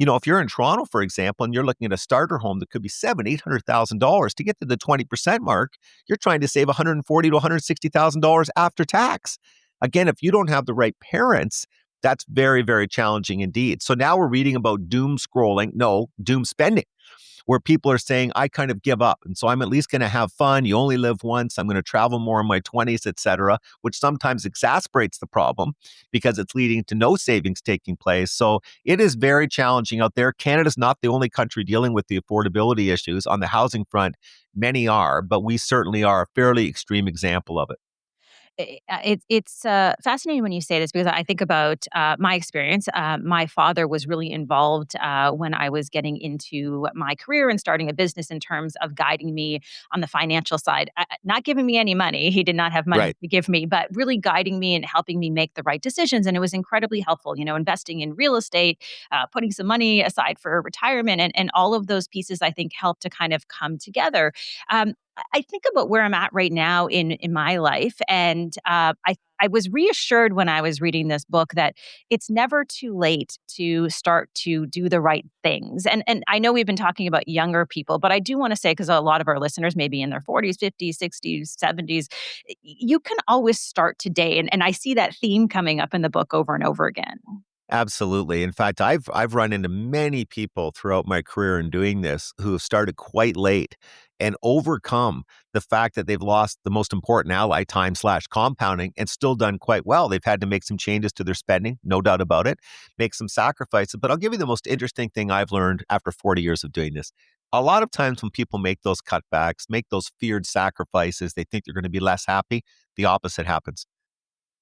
If you're in Toronto, for example, and you're looking at a starter home that could be $800,000 to get to the 20% mark, you're trying to save $140,000 to $160,000 after tax. Again, if you don't have the right parents, that's very, very challenging indeed. So now we're reading about doom spending, where people are saying, I kind of give up. And so I'm at least going to have fun. You only live once. I'm going to travel more in my 20s, et cetera, which sometimes exacerbates the problem because it's leading to no savings taking place. So it is very challenging out there. Canada's not the only country dealing with the affordability issues on the housing front. Many are, but we certainly are a fairly extreme example of it. It's fascinating when you say this because I think about my experience. My father was really involved when I was getting into my career and starting a business in terms of guiding me on the financial side. Not giving me any money. He did not have money Right. to give me, but really guiding me and helping me make the right decisions. And it was incredibly helpful, investing in real estate, putting some money aside for retirement, and all of those pieces I think help to kind of come together. I think about where I'm at right now in my life, and I was reassured when I was reading this book that it's never too late to start to do the right things. And I know we've been talking about younger people, but I do want to say, because a lot of our listeners may be in their 40s, 50s, 60s, 70s, you can always start today. And I see that theme coming up in the book over and over again. Absolutely. In fact, I've run into many people throughout my career in doing this who have started quite late and overcome the fact that they've lost the most important ally, time/compounding, and still done quite well. They've had to make some changes to their spending, no doubt about it, make some sacrifices. But I'll give you the most interesting thing I've learned after 40 years of doing this. A lot of times when people make those cutbacks, make those feared sacrifices, they think they're going to be less happy. The opposite happens.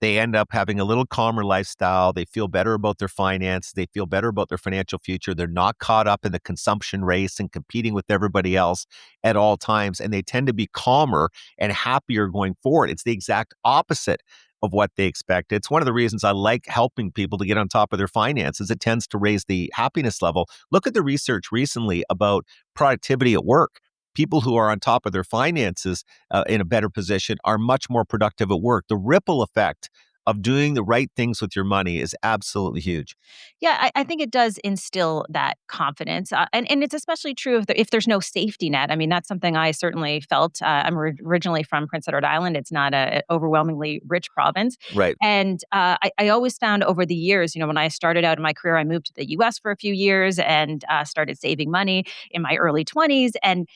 They end up having a little calmer lifestyle. They feel better about their finances. They feel better about their financial future. They're not caught up in the consumption race and competing with everybody else at all times. And they tend to be calmer and happier going forward. It's the exact opposite of what they expect. It's one of the reasons I like helping people to get on top of their finances. It tends to raise the happiness level. Look at the research recently about productivity at work. People who are on top of their finances in a better position are much more productive at work. The ripple effect of doing the right things with your money is absolutely huge. Yeah, I think it does instill that confidence, and it's especially true if there's no safety net. I mean, that's something I certainly felt. I'm originally from Prince Edward Island. It's not a overwhelmingly rich province, Right. and I always found over the years, when I started out in my career, I moved to the U.S. for a few years and started saving money in my early 20s, and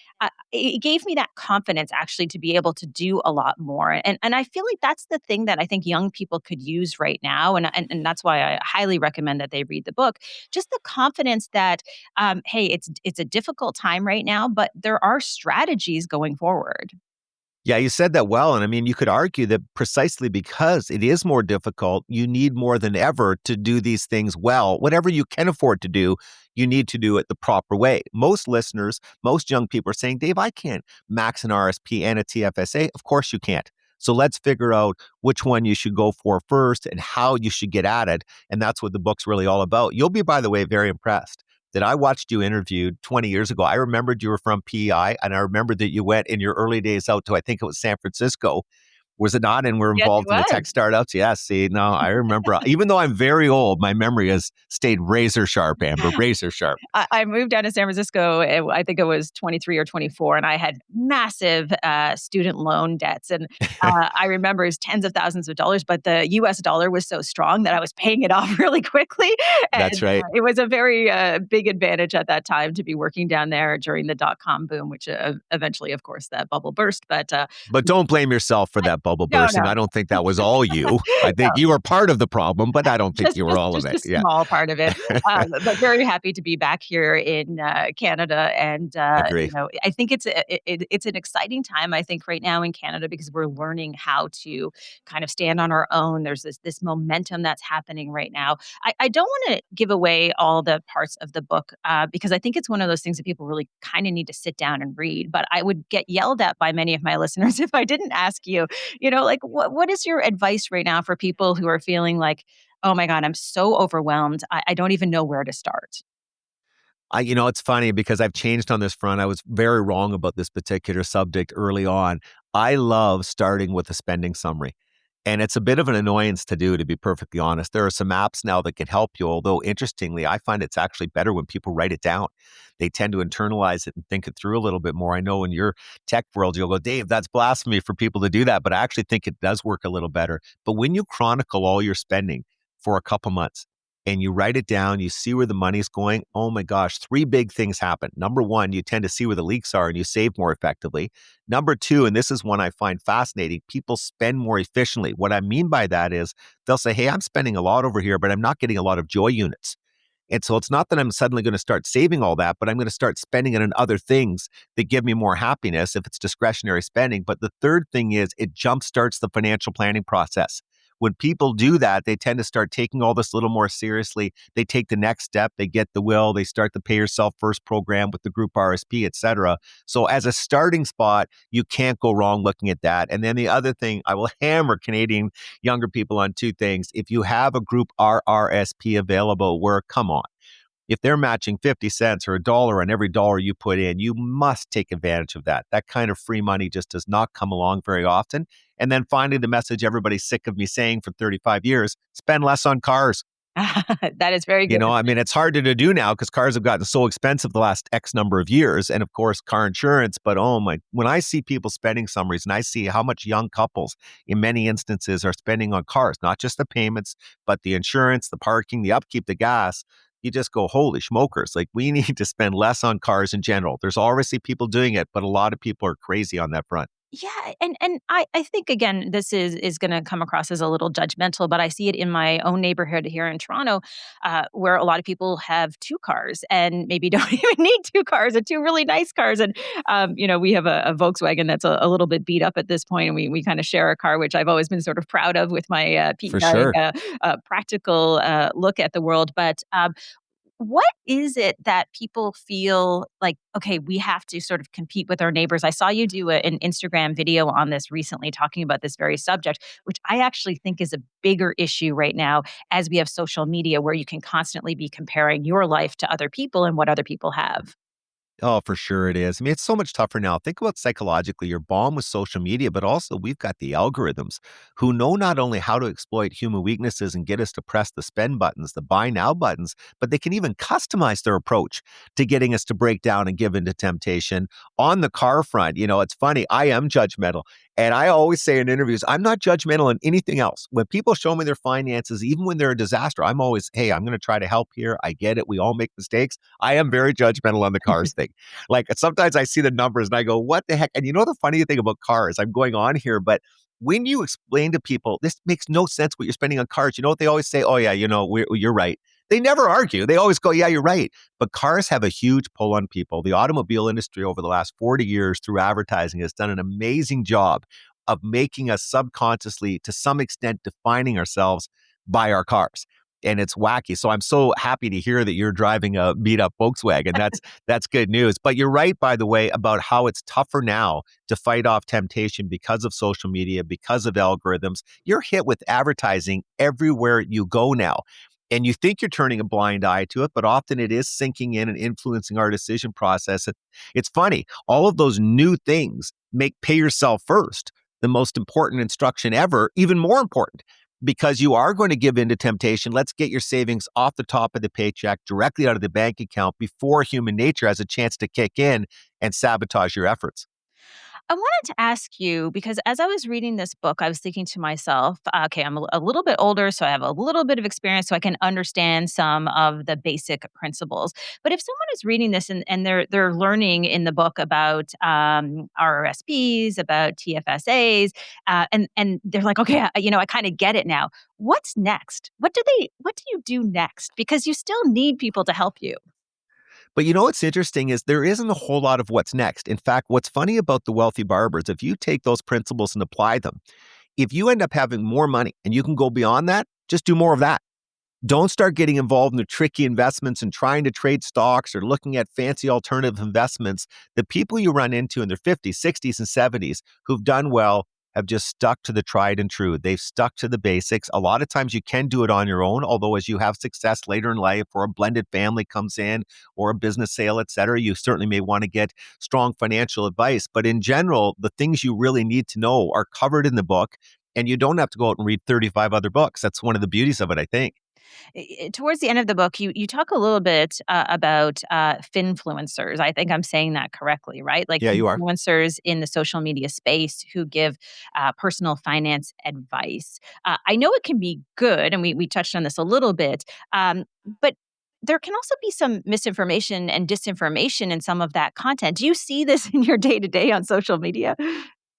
it gave me that confidence actually to be able to do a lot more. And I feel like that's the thing that I think young people could use right now, and that's why I highly recommend that they read the book. Just the confidence that, hey, it's a difficult time right now, but there are strategies going forward. Yeah, you said that well. And I mean, you could argue that precisely because it is more difficult, you need more than ever to do these things well. Whatever you can afford to do, you need to do it the proper way. Most listeners, most young people are saying, Dave, I can't max an RSP and a TFSA. Of course you can't. So let's figure out which one you should go for first and how you should get at it. And that's what the book's really all about. You'll be, by the way, very impressed that I watched you interviewed 20 years ago. I remembered you were from PEI, and I remembered that you went in your early days out to, I think it was San Francisco. Was it not? And we're Yes, it involved in the was. tech startups. Yeah, see, no, I remember. Even though I'm very old, my memory has stayed razor sharp, Amber, razor sharp. I moved down to San Francisco, I think it was 23 or 24, and I had massive student loan debts. And I remember it was tens of thousands of dollars, but the US dollar was so strong that I was paying it off really quickly. And That's right. it was a very big advantage at that time to be working down there during the dot-com boom, which eventually, of course, that bubble burst. But But don't blame yourself for that bubble No, bursting. no. I don't think that was all you. I think you were part of the problem, but I don't think Just you were just all of just it. a Yeah. small part of it, but very happy to be back here in, Canada, and, Agree. I think it's an exciting time, I think, right now in Canada because we're learning how to kind of stand on our own. There's this momentum that's happening right now. I don't wanna give away all the parts of the book, because I think it's one of those things that people really kinda need to sit down and read, but I would get yelled at by many of my listeners if I didn't ask you, like, what is your advice right now for people who are feeling like, "Oh my god, I'm so overwhelmed. I don't even know where to start." It's funny because I've changed on this front. I was very wrong about this particular subject early on. I love starting with a spending summary. And it's a bit of an annoyance to do, to be perfectly honest. There are some apps now that can help you, although interestingly, I find it's actually better when people write it down. They tend to internalize it and think it through a little bit more. I know in your tech world, you'll go, Dave, that's blasphemy for people to do that. But I actually think it does work a little better. But when you chronicle all your spending for a couple months, and you write it down, you see where the money's going. Oh my gosh, three big things happen. Number one, you tend to see where the leaks are and you save more effectively. Number two, and this is one I find fascinating, people spend more efficiently. What I mean by that is they'll say, hey, I'm spending a lot over here, but I'm not getting a lot of joy units. And so it's not that I'm suddenly going to start saving all that, but I'm going to start spending it on other things that give me more happiness if it's discretionary spending. But the third thing is it jumpstarts the financial planning process. When people do that, they tend to start taking all this a little more seriously. They take the next step, they get the will, they start the Pay Yourself First program with the group RSP, et cetera. So as a starting spot, you can't go wrong looking at that. And then the other thing, I will hammer Canadian younger people on two things. If you have a group RRSP available where, come on, if they're matching 50 cents or a dollar on every dollar you put in, you must take advantage of that. That kind of free money just does not come along very often. And then finally, the message everybody's sick of me saying for 35 years, spend less on cars. That is very good. It's harder to do now because cars have gotten so expensive the last X number of years. And of course, car insurance. But oh my, when I see people spending summaries and I see how much young couples in many instances are spending on cars, not just the payments, but the insurance, the parking, the upkeep, the gas, you just go, holy smokers. Like we need to spend less on cars in general. There's obviously people doing it, but a lot of people are crazy on that front. Yeah, and I think again, this is gonna come across as a little judgmental, but I see it in my own neighborhood here in Toronto, where a lot of people have 2 cars and maybe don't even need 2 cars and 2 really nice cars, and, we have a Volkswagen that's a little bit beat up at this point, and we kinda share a car, which I've always been sort of proud of with my, For PEI, sure. practical, look at the world, but, what is it that people feel like, okay, we have to sort of compete with our neighbors? I saw you do an Instagram video on this recently talking about this very subject, which I actually think is a bigger issue right now as we have social media where you can constantly be comparing your life to other people and what other people have. Oh, for sure it is. I mean, it's so much tougher now. Think about psychologically, you're bomb with social media, but also we've got the algorithms who know not only how to exploit human weaknesses and get us to press the spend buttons, the buy now buttons, but they can even customize their approach to getting us to break down and give into temptation. On the car front, it's funny, I am judgmental. And I always say in interviews, I'm not judgmental on anything else. When people show me their finances, even when they're a disaster, I'm always, hey, I'm going to try to help here. I get it. We all make mistakes. I am very judgmental on the cars thing. Like sometimes I see the numbers and I go, what the heck? And the funny thing about cars, I'm going on here, but when you explain to people, this makes no sense what you're spending on cars, you know what they always say? Oh, yeah, you're right. They never argue. They always go, yeah, you're right. But cars have a huge pull on people. The automobile industry over the last 40 years through advertising has done an amazing job of making us subconsciously, to some extent, defining ourselves by our cars. And it's wacky. So I'm so happy to hear that you're driving a beat up Volkswagen. That's good news. But you're right, by the way, about how it's tougher now to fight off temptation because of social media, because of algorithms. You're hit with advertising everywhere you go now. And you think you're turning a blind eye to it, but often it is sinking in and influencing our decision process. It's funny, all of those new things make pay yourself first the most important instruction ever, even more important because you are going to give in to temptation. Let's get your savings off the top of the paycheck, directly out of the bank account before human nature has a chance to kick in and sabotage your efforts. I wanted to ask you because as I was reading this book, I was thinking to myself, okay, I'm a little bit older, so I have a little bit of experience, so I can understand some of the basic principles. But if someone is reading this and they're learning in the book about RRSPs, about TFSAs, and they're like, okay, I kind of get it now. What's next? What do you do next? Because you still need people to help you. But you know what's interesting is there isn't a whole lot of what's next. In fact, what's funny about the wealthy barbers, if you take those principles and apply them, if you end up having more money and you can go beyond that, just do more of that. Don't start getting involved in the tricky investments and trying to trade stocks or looking at fancy alternative investments. The people you run into in their 50s, 60s, and 70s who've done well have just stuck to the tried and true. They've stuck to the basics. A lot of times you can do it on your own, although as you have success later in life or a blended family comes in or a business sale, et cetera, you certainly may want to get strong financial advice. But in general, the things you really need to know are covered in the book, and you don't have to go out and read 35 other books. That's one of the beauties of it, I think. Towards the end of the book, you talk a little bit about finfluencers. I think I'm saying that correctly, right? Like Yeah, you are. influencers in the social media space who give personal finance advice. I know it can be good, and we touched on this a little bit, but there can also be some misinformation and disinformation in some of that content. Do you see this in your day to day on social media?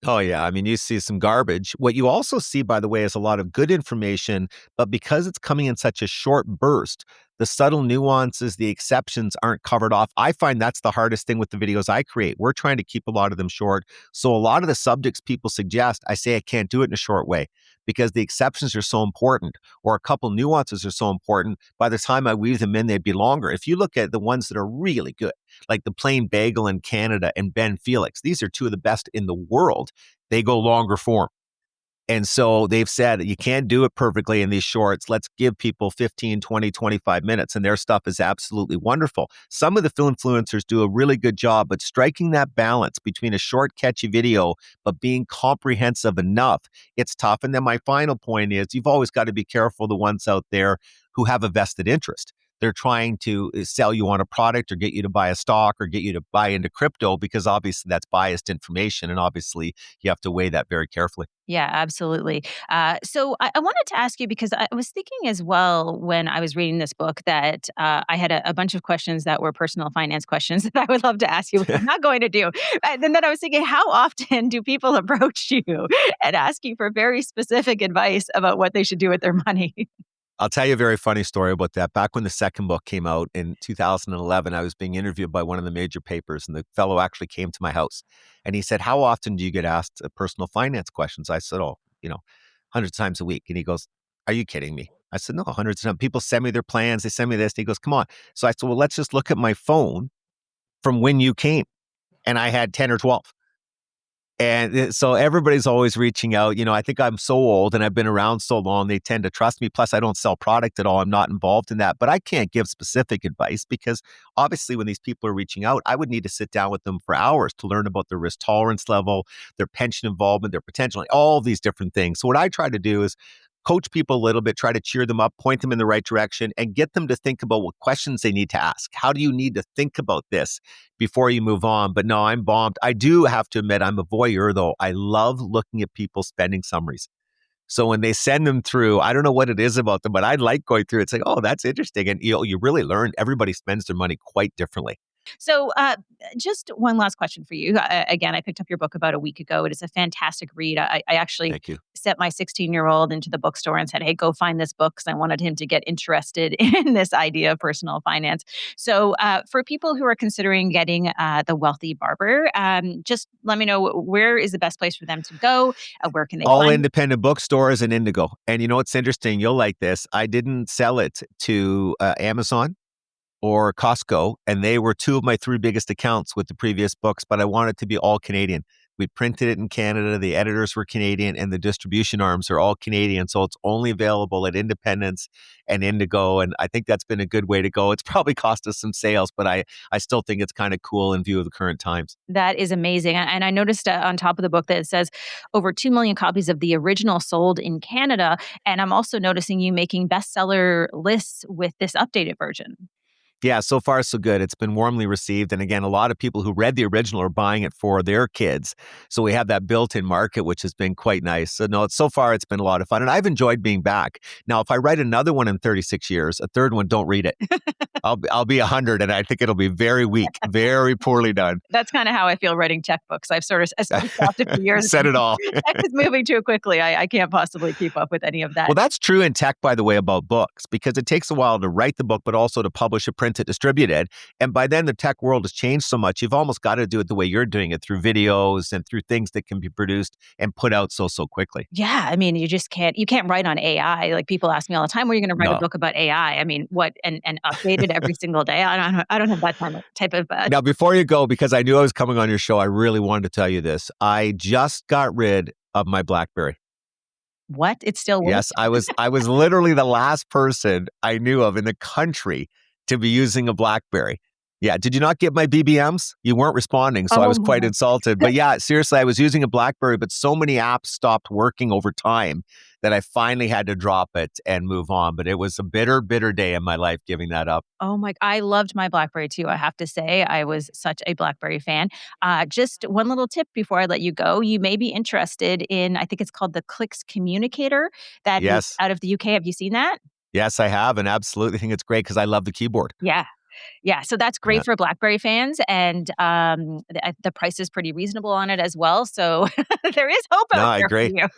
Oh, yeah. I mean, you see some garbage. What you also see, by the way, is a lot of good information, but because it's coming in such a short burst, the subtle nuances, the exceptions aren't covered off. I find that's the hardest thing with the videos I create. We're trying to keep a lot of them short. So a lot of the subjects people suggest, I say I can't do it in a short way because the exceptions are so important or a couple nuances are so important. By the time I weave them in, they'd be longer. If you look at the ones that are really good, like the Plain Bagel in Canada and Ben Felix, these are two of the best in the world. They go longer form. And so they've said you can't do it perfectly in these shorts. Let's give people 15, 20, 25 minutes. And their stuff is absolutely wonderful. Some of the influencers do a really good job, but striking that balance between a short, catchy video, but being comprehensive enough, it's tough. And then my final point is you've always got to be careful the ones out there who have a vested interest. They're trying to sell you on a product or get you to buy a stock or get you to buy into crypto because obviously that's biased information. And obviously you have to weigh that very carefully. Yeah, absolutely. So I wanted to ask you because I was thinking as well when I was reading this book that I had a bunch of questions that were personal finance questions that I would love to ask you, which I'm not going to do. And then I was thinking, how often do people approach you and ask you for very specific advice about what they should do with their money? I'll tell you a very funny story about that. Back when the second book came out in 2011, I was being interviewed by one of the major papers, and the fellow actually came to my house. And he said, "How often do you get asked personal finance questions?" I said, "Oh, hundreds of times a week." And he goes, "Are you kidding me?" I said, "No, hundreds of times. People send me their plans. They send me this." And he goes, "Come on." So I said, "Well, let's just look at my phone from when you came." And I had 10 or 12. And so everybody's always reaching out. I think I'm so old and I've been around so long, they tend to trust me. Plus, I don't sell product at all. I'm not involved in that. But I can't give specific advice because obviously, when these people are reaching out, I would need to sit down with them for hours to learn about their risk tolerance level, their pension involvement, their potential, all these different things. So, what I try to do is coach people a little bit, try to cheer them up, point them in the right direction, and get them to think about what questions they need to ask. How do you need to think about this before you move on? But no, I'm bombed. I do have to admit, I'm a voyeur, though. I love looking at people's spending summaries. So when they send them through, I don't know what it is about them, but I like going through it. It's like, oh, that's interesting. And you really learn everybody spends their money quite differently. So, just one last question for you. Again, I picked up your book about a week ago. It is a fantastic read. I actually Thank you. set my 16-year-old into the bookstore and said, "Hey, go find this book," because I wanted him to get interested in this idea of personal finance. So, for people who are considering getting The Wealthy Barber, just let me know where is the best place for them to go. Where can they All find? independent bookstores and Indigo. And you know what's interesting? You'll like this. I didn't sell it to Amazon or Costco, and they were two of my three biggest accounts with the previous books, but I wanted to be all Canadian. We printed it in Canada, the editors were Canadian, and the distribution arms are all Canadian, so it's only available at Independence and Indigo, and I think that's been a good way to go. It's probably cost us some sales, but I still think it's kind of cool in view of the current times. That is amazing. And I noticed on top of the book that it says over 2 million copies of the original sold in Canada. And I'm also noticing you making bestseller lists with this updated version. Yeah, so far so good. It's been warmly received. And again, a lot of people who read the original are buying it for their kids. So we have that built-in market, which has been quite nice. So no, so far it's been a lot of fun. And I've enjoyed being back. Now, if I write another one in 36 years, a third one, don't read it. I'll be 100 and I think it'll be very weak, very poorly done. That's kind of how I feel writing tech books. I stopped a few years Said it all. Tech is moving too quickly. I can't possibly keep up with any of that. Well, that's true in tech, by the way, about books, because it takes a while to write the book, but also to publish it, print it, distribute it. And by then, the tech world has changed so much, you've almost got to do it the way you're doing it, through videos and through things that can be produced and put out so quickly. Yeah, I mean, you can't write on AI. Like, people ask me all the time, "When are you going to write a No. book about AI?" I mean, what and update it every single day? I don't have that type of. Now, before you go, because I knew I was coming on your show, I really wanted to tell you this. I just got rid of my BlackBerry. What? It's still working? Yes, I was literally the last person I knew of in the country to be using a BlackBerry. Yeah, did you not get my BBMs? You weren't responding, so I was quite my. insulted. But yeah, seriously, I was using a BlackBerry, but so many apps stopped working over time that I finally had to drop it and move on. But it was a bitter, bitter day in my life giving that up. I loved my BlackBerry too. I have to say, I was such a BlackBerry fan. Just one little tip before I let you go. You may be interested in, I think it's called the Clicks Communicator that is Yes, out of the UK. Have you seen that? yes, I have, and absolutely think it's great because I love the keyboard. Yeah. Yeah, so that's Yeah. great for BlackBerry fans, and the price is pretty reasonable on it as well. So there is hope No, out I there for agree. you.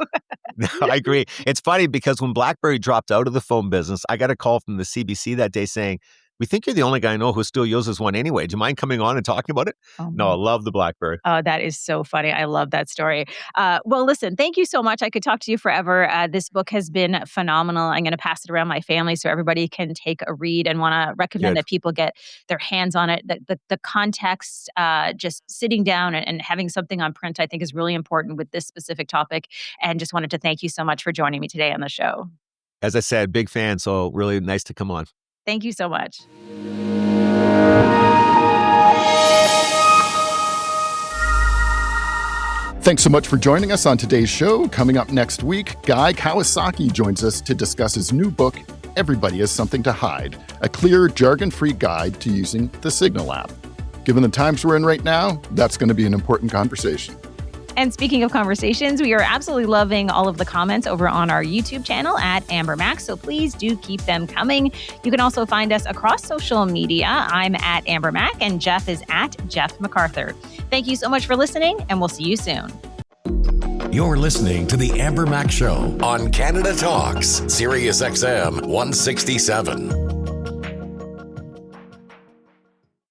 No, I agree. It's funny because when BlackBerry dropped out of the phone business, I got a call from the CBC that day saying, "We think you're the only guy I know who still uses one anyway. Do you mind coming on and talking about it?" Oh No, I my. love the BlackBerry. Oh, that is so funny. I love that story. Well, listen, thank you so much. I could talk to you forever. This book has been phenomenal. I'm going to pass it around my family so everybody can take a read, and want to recommend Good. that people get their hands on it. The context, just sitting down and having something on print, I think is really important with this specific topic. And just wanted to thank you so much for joining me today on the show. As I said, big fan, so really nice to come on. Thank you so much. Thanks so much for joining us on today's show. Coming up next week, Guy Kawasaki joins us to discuss his new book, Everybody Has Something to Hide, a clear, jargon-free guide to using the Signal app. Given the times we're in right now, that's going to be an important conversation. And speaking of conversations, we are absolutely loving all of the comments over on our YouTube channel at Amber Max, so please do keep them coming. You can also find us across social media. I'm at Amber Mac, and Jeff is at Jeff MacArthur. Thank you so much for listening, and we'll see you soon. You're listening to The Amber Mac Show on Canada Talks, Sirius XM 167.